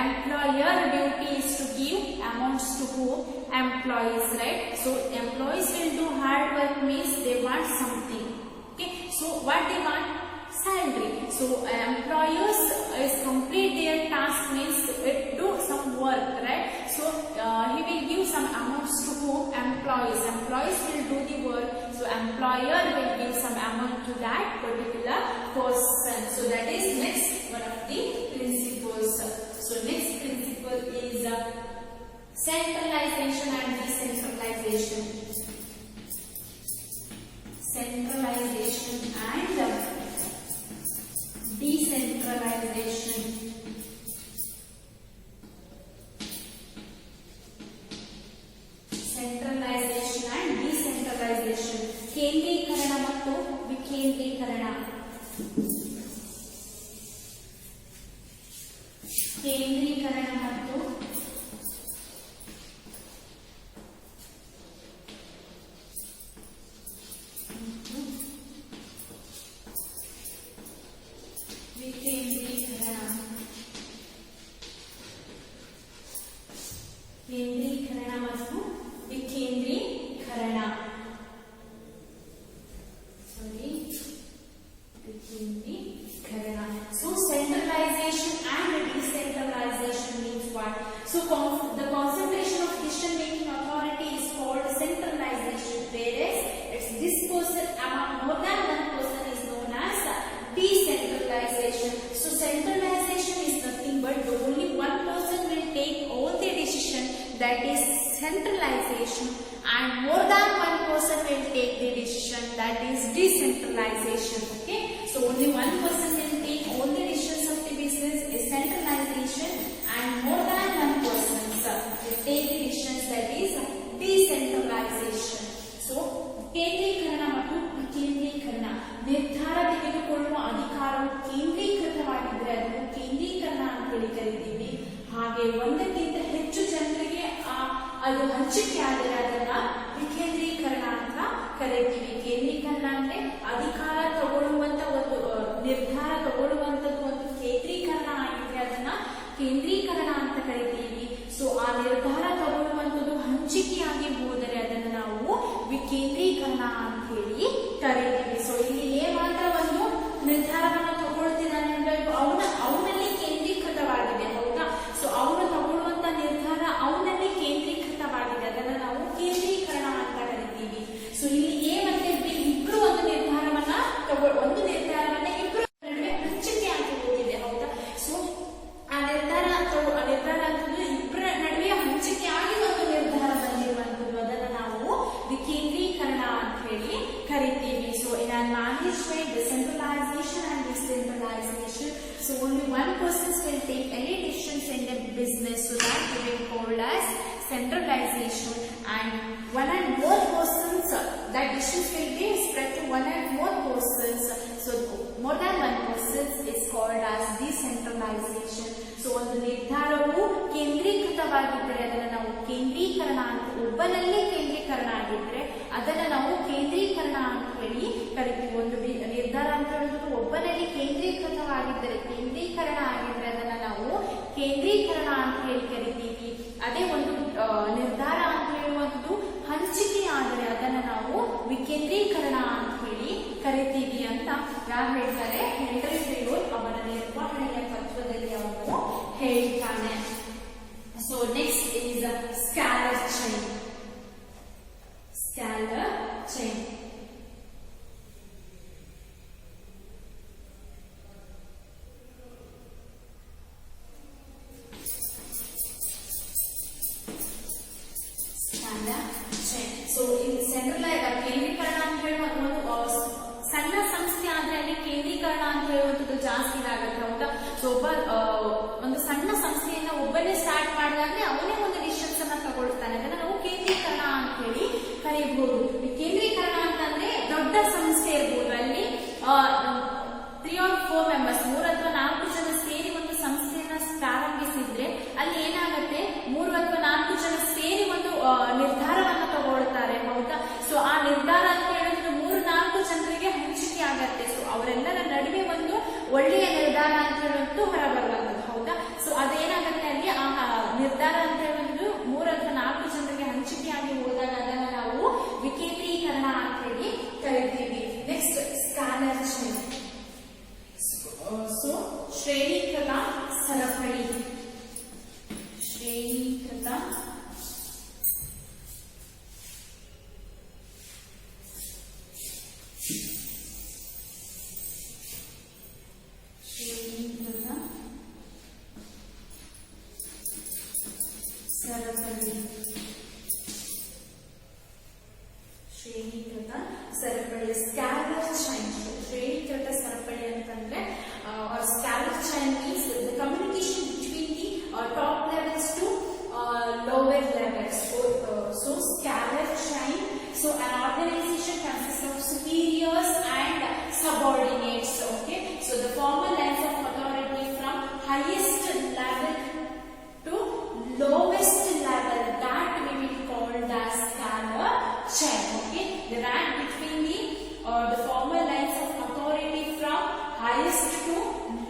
employer duty is to give amounts to whom employees, right? So employees will do hard work means they want something, okay? So what they want? Salary. So employers is complete their task means do some work, right? So he will give some amounts to whom? Employees. Employees will do the work, so employer will give some amount to that particular person. So that is next one of the principles. So next principle is centralization and decentralization. Centralization and decentralization. ವಿಕೇಂದ್ರೀಕರಣ. ಕೇಂದ್ರೀಕರಣ ಮತ್ತು ವಿಕೇಂದ್ರೀಕರಣ. ಕೇಂದ್ರೀಕರಣ ಮತ್ತು ವಿಕೇಂದ್ರೀಕರಣ. So centralization and decentralization means what? So the concentration of decision making authority is called centralization, whereas its dispersal among more than one person is known as decentralization. So centralization is nothing but only one person will take all the decision, that is centralization, and more than one person will take the decision, that is decentralization. Okay, so only one person will take all the decisions of the business is centralization, and more than one person will take the decisions, that is decentralization. So ಕೇಂದ್ರೀಕರಣ ಮತ್ತು ವಿಕೇಂದ್ರೀಕರಣ. ನಿರ್ಧಾರ ತೆಗೆದುಕೊಳ್ಳುವ ಅಧಿಕಾರವು ಕೇಂದ್ರೀಕೃತವಾಗಿದ್ದರೆ ಅದನ್ನು ಕೇಂದ್ರೀಕರಣ ಅಂತ ಹೇಳಿ ಕರಿತೀವಿ. ಹಾಗೆ ಒಂದಕ್ಕಿಂತ ಹೆಚ್ಚು ಜನರಿಗೆ ಅದು ಹಂಚಿಕೆ ಆದರೆ ಅದನ್ನ ವಿಕೇಂದ್ರೀಕರಣ ಅಂತ ಕರಿತೀವಿ. ಕೇಂದ್ರೀಕರಣ ಅಂದ್ರೆ ಅಧಿಕಾರ ತಗೊಳ್ಳುವಂತ ಒಂದು ನಿರ್ಧಾರ ತಗೊಳ್ಳುವಂತದ್ದು ಒಂದು ಕೇಂದ್ರೀಕರಣ ಆಗಿದ್ರೆ ಅದನ್ನ ಕೇಂದ್ರೀಕರಣ ಅಂತ ಕರಿತೀವಿ. ಸೊ ಆ ನಿರ್ಧಾರ ತಗೊಳ್ಳುವಂತದ್ದು ಹಂಚಿಕೆಯಾಗಿ ಹೋದರೆ ಅದನ್ನು ನಾವು ವಿಕೇಂದ್ರೀಕರಣ ಅಂತ ಹೇಳಿ ಕರಿತೀವಿ. ಸೊ ಇಲ್ಲಿ ಮಾತ್ರ ಒಂದು ನಿರ್ಧಾರವನ್ನು ತಗೊಳ್ತಿದ್ದಾನೆ ಅಂದ್ರೆ ಅವನಲ್ಲಿ ಕೇಂದ್ರೀಕೃತವಾಗಿದೆ, ಹೌದಾ? ಸೊ ಅವನು ತಗೊಳ್ಳುವಂತ ನಿರ್ಧಾರ ಅವನಲ್ಲಿ ಕೇಂದ್ರೀಕೃತವಾಗಿದೆ, ಅದನ್ನ ನಾವು ಕೇಂದ್ರೀಕರಣ ಅಂತ ಕರಿತೀವಿ. ಸೊ ಇಲ್ಲಿ ಮತ್ತೆ ಇಬ್ರು ಒಂದು ನಿರ್ಧಾರವನ್ನ ಇಬ್ರು ನಡುವೆ ಹಂಚಿಕೆ ಆಗಿ ಹೋಗಿದೆ, ಹೌದಾ? ಸೊ ಆ ನಿರ್ಧಾರ ಅಂತದ್ದು ಇಬ್ಬರ ನಡುವೆ ಹಂಚಿಕೆ ಆಗಿ ಒಂದು ನಿರ್ಧಾರ ಬಂದಿರುವಂತದ್ದು, ಅದನ್ನ ನಾವು ವಿಕೇಂದ್ರೀಕರಣ ಅಂತ ಹೇಳಿ ಕರಿತೀವಿ. So in a management, decentralization and decentralization, so only one person will take any decisions in the business, so that will be called as centralization, and one and more persons, that decisions will be spread to one and more persons, so more than one person is called as decentralization. So ಒಂದು ನಿರ್ಧಾರವು ಕೇಂದ್ರೀಕೃತವಾಗಿದ್ದರೆ ಅದನ್ನು ನಾವು ಕೇಂದ್ರೀಕರಣ ಅಂತ, ಒಬ್ಬನಲ್ಲಿ ಕೇಂದ್ರೀಕರಣ ಆಗಿದ್ರೆ ಅದನ್ನ ನಾವು ಕೇಂದ್ರೀಕರಣ ಅಂತ ಹೇಳಿ ಕರಿತೀವಿ. ಒಂದು ನಿರ್ಧಾರ ಅಂತ ಹೇಳುವುದು ಒಬ್ಬನಲ್ಲಿ ಕೇಂದ್ರೀಕೃತವಾಗಿದ್ದರೆ, ಕೇಂದ್ರೀಕರಣ ಆಗಿದ್ರೆ ಅದನ್ನ ನಾವು ಕೇಂದ್ರೀಕರಣ ಅಂತ ಹೇಳಿ ಕರಿತೀವಿ. ಅದೇ ಒಂದು ನಿರ್ಧಾರ ಅಂತ ಹೇಳುವಂಥದ್ದು ಹಂಚಿಕೆ ಆದರೆ ಅದನ್ನ ನಾವು ವಿಕೇಂದ್ರೀಕರಣ ಅಂತ ಹೇಳಿ ಕರಿತೀವಿ ಅಂತ ಯಾರು ಹೇಳ್ತಾರೆ? ಹೆನ್ರಿ ಥಿಯೋಡ್ ಅವರ ನಿರ್ವಹಣೆಯ ತತ್ವದಲ್ಲಿ ಅವನು ಹೇಳ್ತಾನೆ. So next is scalar chain. Scalar chain. So ಇಲ್ಲಿ ಕೇಂದ್ರೀಕರಣ ಅಂತ ಹೇಳುವ ಒಂದು ಸಣ್ಣ ಸಂಸ್ಥೆ ಆದ್ರೆ ಅಲ್ಲಿ ಕೇಂದ್ರೀಕರಣ ಅಂತ ಹೇಳುವಂಥದ್ದು ಜಾಸ್ತಿ ಇದಾಗುತ್ತೆ, ಹೌದಾ? ಸೊ ಒಂದು ಸಣ್ಣ ಸಂಸ್ಥೆಯನ್ನ ಒಬ್ಬನೇ ಸ್ಟಾರ್ಟ್ ಮಾಡಿದಾದ್ರೆ ಅವನೇ ಒಂದು ಡಿಸಿಷನ್ಸ್ ಅನ್ನ ತಗೊಳ್ತಾನೆ, ಅದನ್ನ ನಾವು ಕೇಂದ್ರೀಕರಣ ಅಂತ ಹೇಳಿ ಕರೀಬಹುದು. ಕೇಂದ್ರೀಕರಣ ಅಂತಂದ್ರೆ ದೊಡ್ಡ ಸಂಸ್ಥೆ ಇರ್ಬೋದು, ಅಲ್ಲಿ 3 or 4 members, 3 ಅಥವಾ 4 ಜನ ಸೇರಿ ಒಂದು ಸಂಸ್ಥೆಯನ್ನ ಪ್ರಾರಂಭಿಸಿದ್ರೆ ಅಲ್ಲಿ ಏನಾಗುತ್ತೆ, 3 ಅಥವಾ 4 ಜನ ಸೇರಿ ಒಂದು ನಿರ್ಧಾರವನ್ನ ತಗೊಳ್ತಾರೆ, ಹೌದಾ? ಸೊ ಆ ನಿರ್ಧಾರ ಅಂತ ಹೇಳಿದ್ರೆ 3-4 ಜನರಿಗೆ ಹಂಚಿಕೆ ಆಗತ್ತೆ. ಸೊ ಅವರೆಲ್ಲರ ನಡುವೆ ಒಂದು ಒಳ್ಳೆಯ ನಿರ್ಧಾರ ಅಂತ ಹೇಳುವಂತೂ ಹೊರಬರುವಂತದ್ದು, ಹೌದಾ? ಸೊ ಅದೇನಾಗತ್ತೆ, ಅಲ್ಲಿ ಆ ನಿರ್ಧಾರ ಅಂತ ಹೇಳುವುದು 3 ಅಥವಾ 4 ಜನರಿಗೆ ಹಂಚಿಕೆಯಾಗಿ ಹೋದಾಗ ಅದನ್ನ ನಾವು ವಿಕೇಂದ್ರೀಕರಣ ಅಂತ ಹೇಳಿ ಕರಿತೀವಿ. Next scalar chain. ಸೊ ಶ್ರೇಣೀಕೃತ ಸರಪಳಿ. ಶ್ರೇಣೀಕೃತ ಸರಪಳಿ. ಶ್ರೇಣೀಕೃತ ಸರಪಳಿ, ಸ್ಕ್ಯಾಲರ್ ಚೈನ್. ಶ್ರೇಣೀಕೃತ ಸರಪಳಿ ಅಂತಂದ್ರೆ scalar chain means the communication between the top levels to lower levels. So scalar chain. So an organization consists of superiors and highest to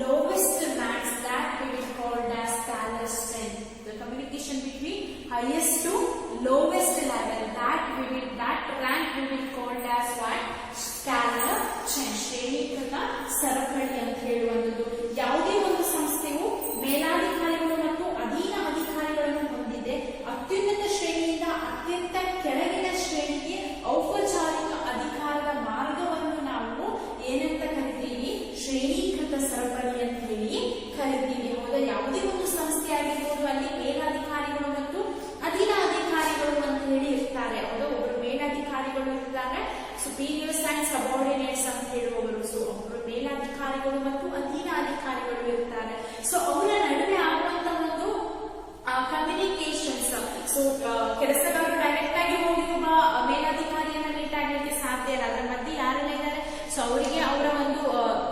lowest max, that we will call as scalar strength. The communication between highest to lowest level, that rank we will call as what? Scalar chain, ಶ್ರೇಣೀಕೃತ ಸರಪಳಿ ಅಂತ ಹೇಳುವಂಥದ್ದು. ಯಾವುದೇ ಒಂದು ಸಂಸ್ಥೆಯು ಮೇಲಾಧಿಕಾರಿಗಳು ಮತ್ತು ಅಧೀನ ಅಧಿಕಾರಿಗಳನ್ನು ಹೊಂದಿದೆ. ಅತ್ಯುನ್ನತ ಶ್ರೇಣಿಯಿಂದ ಅತ್ಯಂತ ಕೆಳಗಿನ ಶ್ರೇಣಿಗೆ ಔಪಚಾರಿಕ ಅಧಿಕಾರದ ಮಾರ್ಗವನ್ನು ನಾವು ಏನಂತ ಕರಿತೀವಿ? ಶ್ರೇಣೀಕೃತ ಸರಪಳಿ ಅಂತ ಹೇಳಿ ಕರಿತೀವಿ. ಹೌದಾ? ಯಾವುದೇ ಒಂದು ಸಂಸ್ಥೆ ಆಗಿರ್ಬೋದು, ಅಲ್ಲಿ ಮೇಲಾಧಿಕಾರಿಗಳು ಮತ್ತು ಅಧೀನ ಅಧಿಕಾರಿಗಳು ಅಂತ ಹೇಳಿ ಇರ್ತಾರೆ. ಹೌದಾ? ಒಬ್ಬರು ಮೇಲಾಧಿಕಾರಿಗಳು ಇರ್ತಾರೆ, ಸುಪೀರಿಯರ್ಸ್ ಅಂಡ್ ಸಬಾರ್ಡಿನೇಟ್ಸ್ ಅಂತ ಹೇಳುವವರು. ಸೊ ಒಬ್ಬರು ಮೇಲಾಧಿಕಾರಿಗಳು ಮತ್ತು ಅಧೀನ ಅಧಿಕಾರಿಗಳು ಇರ್ತಾರೆ. ಸೊ ಅವರ ನಡುವೆ ಆಗುವಂತ ಒಂದು ಕಮ್ಯುನಿಕೇಶನ್ಸ್. ಸೊ ಕೆಲಸಗಾರರು ಡೈರೆಕ್ಟ್ ಆಗಿ ಹೋಗಿ ಒಬ್ಬ ಮೇಲಾಧಿಕಾರಿಯನ್ನ ಮೀಟ್ ಆಗಲಿಕ್ಕೆ ಸಾಧ್ಯ ಇಲ್ಲ. ಅದರ ಮಧ್ಯೆ ಯಾರೆಲ್ಲ ಇದ್ದಾರೆ, ಸೊ ಅವರಿಗೆ ಅವರ ಒಂದು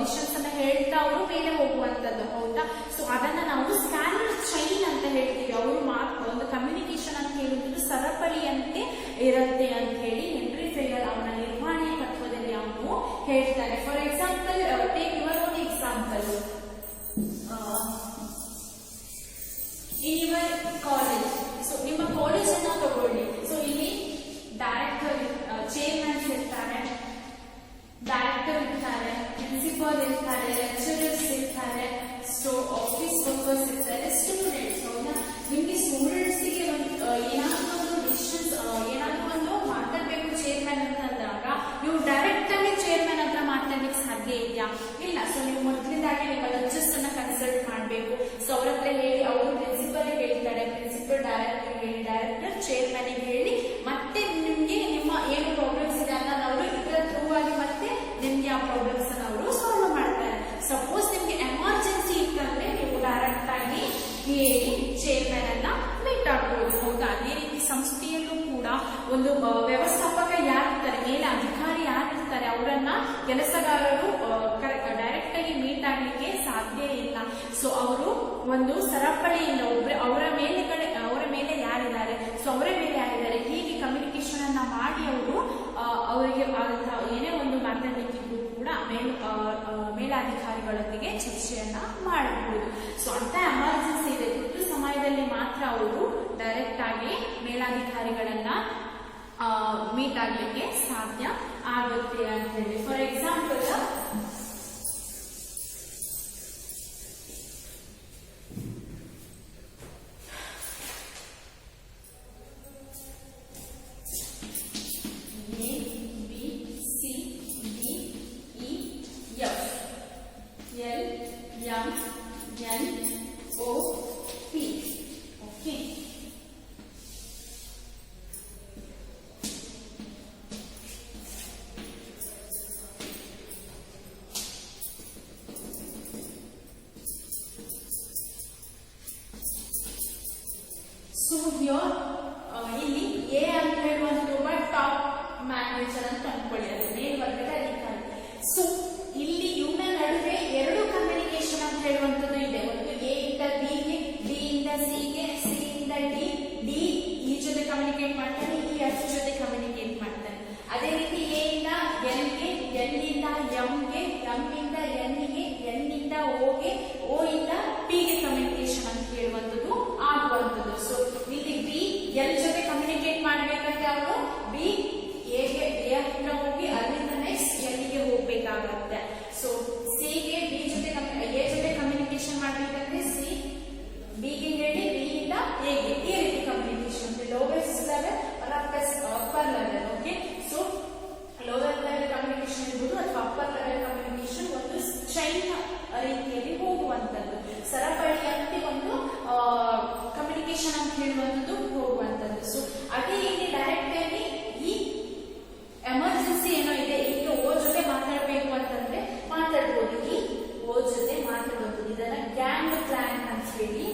ಡಿಸಿಷನ್ಸ್ ಅನ್ನ ಹೇಳ್ತಾ ಅವರು ಮೇಲೆ ಹೋಗುವಂತದ್ದು. ಹೌದಾ? ಸೊ ಅದನ್ನ ನಾವು ಸ್ಕ್ಯಾಲರ್ ಚೈನ್ ಅಂತ ಹೇಳ್ತೀವಿ. ಅವರು ಒಂದು ಕಮ್ಯುನಿಕೇಶನ್ ಅಂತ ಹೇಳುವುದು ಸರಪಳಿಯಂತೆ ಇರುತ್ತೆ ಅಂತ ಹೇಳಿ ಹೆನ್ರಿ ಫೆಯಲ್ ಅವನ ನಿರ್ವಹಣೆಯ ತತ್ವದಲ್ಲಿ ಅವನು ಹೇಳ್ತಾನೆ. For example, take your own example. In your college, so ನಿಮ್ಮ ಕಾಲೇಜ್ ಅನ್ನ ತಗೊಳ್ಳಿ. ಸೊ ಇಲ್ಲಿ ಡೈರೆಕ್ಟರ್, ಚೇರ್ಮನ್ಸ್ ಇರ್ತಾರೆ, ಡೈರೆಕ್ಟರ್ ಇರ್ತಾರೆ, ಪ್ರಿನ್ಸಿಪಾಲ್ ಇರ್ತಾರೆ, ಲೆಕ್ಚರರ್ಸ್ ಇರ್ತಾರೆ, ಸೊ ಆಫೀಸ್ ವರ್ಕರ್ಸ್ ಇರ್ತಾರೆ, ಸ್ಟೂಡೆಂಟ್ಸ್. ಹೌದಾ? ನಿಮ್ಗೆ ಸ್ಟೂಡೆಂಟ್ಸ್ ಗೆ ಏನಾದ್ರು ಒಂದು ಡಿಸಿಷನ್ಸ್, ಏನಾದ್ರು ಒಂದು ಮಾತಾಡ್ಬೇಕು ಚೇರ್ಮನ್ ಅಂತಂದಾಗ ನೀವು ಡೈರೆಕ್ಟ್ ಆಗಿ ಚೇರ್ಮನ್ ಹತ್ರ ಮಾತಾಡ್ಲಿಕ್ಕೆ ಸಾಧ್ಯ ಇದೆಯಾ? ಇಲ್ಲ. ಸೊ ನೀವು ಮೊದಲಿಂದಾಗಿ ನಿಮ್ಮ ಲೆಕ್ಚರ್ಸ್ ಅನ್ನ ಕನ್ಸಲ್ಟ್ ಮಾಡಬೇಕು. ಸೊ ಅವ್ರ ಹತ್ರ ಹೇಳಿ, ಅವರು ಪ್ರಿನ್ಸಿಪಲ್ ಹೇಳ್ತಾರೆ, ಪ್ರಿನ್ಸಿಪಲ್ ಡೈರೆಕ್ಟರ್ ಹೇಳಿ, ಡೈರೆಕ್ಟರ್ ಚೇರ್ಮನ್ ಹೇಳಿ, ಮತ್ತೆ ನಿಮ್ಗೆ ನಿಮ್ಮ ಏನು ಪ್ರಾಬ್ಲಮ್ಸ್ ಇದೆ ಅಂತ ಅವರು ಇದರ ಥ್ರೂ ಆಗಿ ಮತ್ತೆ ನಿಮ್ಗೆ ಆ ಪ್ರಾಬ್ಲಮ್ಸ್ ಅನ್ನ ಅವರು ಸಾಲ್ವ್ ಮಾಡ್ತಾರೆ. ಸಪೋಸ್ ನಿಮ್ಗೆ ಎಮರ್ಜೆನ್ಸಿ ಇತ್ತಂದ್ರೆ ನೀವು ಡೈರೆಕ್ಟ್ ಆಗಿ ಹೇಳಿ ಚೇರ್ಮನ್ ಅನ್ನ ಮೀಟ್ ಆಗ್ಬೋದು. ಹೌದಾ? ಅದೇ ರೀತಿ ಸಂಸ್ಥೆಯಲ್ಲೂ ಕೂಡ ಒಂದು ವ್ಯವಸ್ಥಾಪಕ ಯಾರಿರ್ತಾರೆ, ಮೇಲೆ ಅಧಿಕಾರಿ ಯಾರಿರ್ತಾರೆ, ಅವರನ್ನ ಕೆಲಸಗಾರರು ಡೈರೆಕ್ಟ್ ಆಗಿ ಮೀಟ್ ಆಗ್ಲಿಕ್ಕೆ ಸಾಧ್ಯ ಇಲ್ಲ. ಸೊ ಅವರು ಒಂದು ಸರಪಳಿಯಿಂದ ಅವರ ಮೇಲೆ ಯಾರಿದ್ದಾರೆ, ಸೊ ಅವರ ಮೇಲೆ ಯಾರಿದ್ದಾರೆ, ಹೀಗೆ ಕಮ್ಯುನಿಕೇಶನ್ ಅನ್ನ ಮಾಡಿ ಅವರು ಅವರಿಗೆ ಏನೇ ಒಂದು ಮಾತಾಡಲಿಕ್ಕಿದ್ದು ಕೂಡ ಮೇಲಾಧಿಕಾರಿಗಳೊಂದಿಗೆ ಚರ್ಚೆಯನ್ನ ಮಾಡಬಹುದು. ಸೊ ಅಂತ ಎಮರ್ಜೆನ್ಸಿ ಇದೆ, ತುರ್ತು ಸಮಯದಲ್ಲಿ ಮಾತ್ರ ಅವರು ಡೈರೆಕ್ಟ್ ಆಗಿ ಮೇಲಾಧಿಕಾರಿಗಳನ್ನ ಮೀಟ್ ಆಗ್ಲಿಕ್ಕೆ ಸಾಧ್ಯ ಆಗುತ್ತೆ ಅಂತ ಹೇಳಿ. ಫಾರ್ ಎಕ್ಸಾಂಪಲ್, ಇಲ್ಲಿ ಎ ಅಂತ ಹೇಳುವಂತ ಒಬ್ಬ ಟಾಪ್ ಮ್ಯಾನೇಜರ್ ಅಂತ ಅನ್ಕೊಳ್ಳಿ, ಅದು ಮೇಲ್ವರ್ಗದ ಅಧಿಕಾರಿ. ಸೊ ಇಲ್ಲಿ ಇವನ ನಡುವೆ ಎರಡು ಕಮ್ಯುನಿಕೇಶನ್ ಅಂತ ಹೇಳುವಂತದ್ದು ಇದೆ. ಒಂದು ಎ ಇಂದ ಬಿಗೆ, ಬಿ ಇಂದ ಸಿಗೆ, ಸಿ ಇಂದ ಡಿ, ಡಿ ಈ ಜೊತೆ ಕಮ್ಯುನಿಕೇಟ್ ಮಾಡ್ತಾನೆ, ಈ ಎಫ್ ಜೊತೆ ಕಮ್ಯುನಿಕೇಟ್ ಮಾಡ್ತಾನೆ. ಅದೇ ರೀತಿ ಎ ಇಂದ ಎನ್ ಗೆ, ಎನ್ ಇಂದ ಎಂ ಗೆ, ಎಂ ಇಂದ ಎನ್ ಗೆ, ಎನ್ ಇಂದ ಓ ಗೆ, ಓ ಇಂದ ಪಿ ಗೆ ಕಮ್ಯುನಿಕೇಶನ್ ಅಂತ ಹೇಳುವಂತದ್ದು ಆಗುವಂತದ್ದು. ಸೊ ಇಲ್ಲಿ ಬಿ ಎಲ್ ಜೊತೆ ಕಮ್ಯುನಿಕೇಟ್ ಮಾಡ್ಬೇಕಂದ್ರೆ ಅವನು ಬಿ ಎ ಹತ್ರ ಹೋಗಿ ಅಲ್ಲಿಂದ ನೆಕ್ಸ್ಟ್ ಎಲ್ ಗೆ ಹೋಗ್ಬೇಕಾಗತ್ತೆ. ಸೊ ಸಿ ಗೆ ಬಿ ಜೊತೆ ಎ ಜೊತೆ ಕಮ್ಯುನಿಕೇಶನ್ ಮಾಡ್ಬೇಕಂದ್ರೆ ಸಿ ಬಿ ಗೆ ಹೇಳಿ, ಬಿ ಇಂದ ಎ ಗೆ, ಈ ರೀತಿ communication lowest level upper level. Okay, so lower level communication ಇರ್ಬೋದು ಅಥವಾ ಅಪ್ಪರ್ ಲೆವೆಲ್ ಕಮ್ಯುನಿಕೇಶನ್ ಒಂದು ಚೈನ್ ರೀತಿಯಲ್ಲಿ ಹೋಗುವಂತದ್ದು, ಸರಪಳಿಯಂತೆ ಒಂದು ಕಮ್ಯುನಿಕೇಶನ್ ಅಂತ ಹೇಳುವಂಥದ್ದು ಹೋಗುವಂತದ್ದು. ಸೊ ಅದೇ ಇಲ್ಲಿ ಡೈರೆಕ್ಟ್ ಆಗಿ ಈ ಎಮರ್ಜೆನ್ಸಿ ಏನೋ ಇದೆ, ಈಗ ಓ ಜೊತೆ ಮಾತಾಡ್ಬೇಕು ಅಂತಂದ್ರೆ ಮಾತಾಡ್ಬೋದು, ಈ ಓ ಜೊತೆ ಮಾತಾಡ್ಬೋದು. ಇದನ್ನ ಗ್ಯಾಂಗ್ ಪ್ಲಾನ್ ಅಂತ ಹೇಳಿ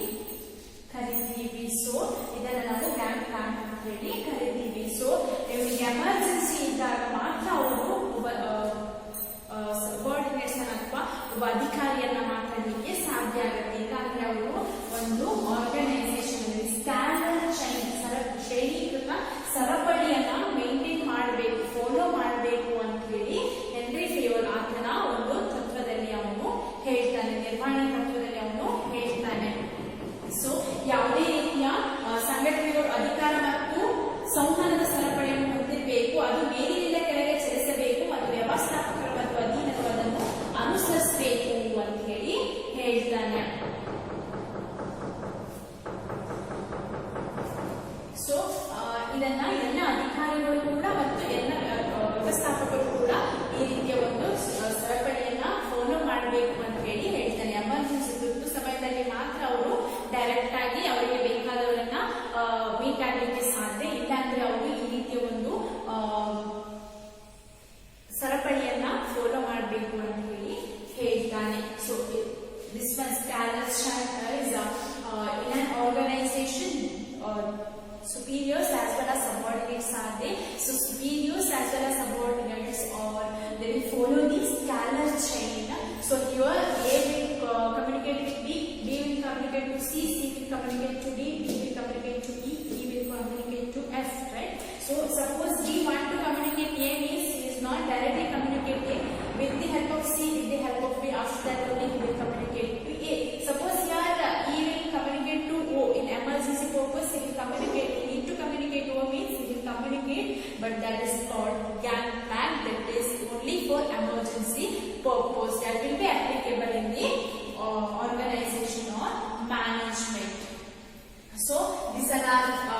ಕರಿತೀವಿ. ಸೊ ಇದನ್ನ ನಾವು ಗ್ಯಾಂಗ್ ಪ್ಲಾನ್ ಅಂತ ಹೇಳಿ ಕರಿತೀವಿ. ಸೊ ಇವರಿಗೆ ಎಮರ್ಜೆನ್ಸಿ ಇದ್ದಾಗ ಮಾತ್ರ ಅವರು ಸಬಾರ್ಡಿನೇಟ್ಸ್ ಅಥವಾ ಒಬ್ಬ ಅಧಿಕಾರಿಯನ್ನ ಮಾತಾಡಲಿಕ್ಕೆ ಸಾಧ್ಯ ಆಗುತ್ತೆ. ಇಲ್ಲಾಂದ್ರೆ ಅವರು ಒಂದು ಆರ್ಗನೈಸೇಷನ್ ಸ್ಕ್ಯಾಲರ್ ಚೈನ್ ಶ್ರೇಣೀಕೃತ ಸರಪಳಿಯನ್ನ ಮೇಂಟೈನ್ ಮಾಡಬೇಕು, ಫಾಲೋ ಮಾಡಬೇಕು ಅಂತ ಹೇಳಿ ಹೆನ್ರಿ ಫೆಯಲ್ ಆತನ ಒಂದು ತತ್ವದಲ್ಲಿ ಅವನು ಮಾಡಬೇಕು ಅಂತ ಹೇಳಿ ಹೇಳ್ತಾನೆ. ಎಮರ್ಜೆನ್ಸಿ ತುರ್ತು ಸಮಯದಲ್ಲಿ ಮಾತ್ರ ಅವರು ಡೈರೆಕ್ಟ್ ಆಗಿ ಅವರಿಗೆ ಬೇಕಾದವರನ್ನ ಮೀಟ್ ಆಗಲಿಕ್ಕೆ ಸಾಧ್ಯ, ಇಲ್ಲಾಂದ್ರೆ ಅವರು ಈ ರೀತಿಯ ಒಂದು ಸರಪಳಿಯನ್ನ ಫಾಲೋ ಮಾಡಬೇಕು ಅಂತ ಹೇಳಿ ಹೇಳ್ತಾನೆ. So this one scalar is in an organization superiors as well as subordinates are there. So superiors as well as subordinates or they will follow the scalar chain. So here A will communicate to B, B will communicate to C, C will communicate to D, D will communicate to E, E will communicate to F, right? So suppose D want to communicate A means he is not directly communicating with the help of C, with the help of B. After that only he will communicate to A. Suppose here E will communicate to O in emergency purpose, he will communicate, he need to communicate O means he will communicate, but that is called gang plan, that is only for emergency purpose, that will be applicable in the organization or management. So these are our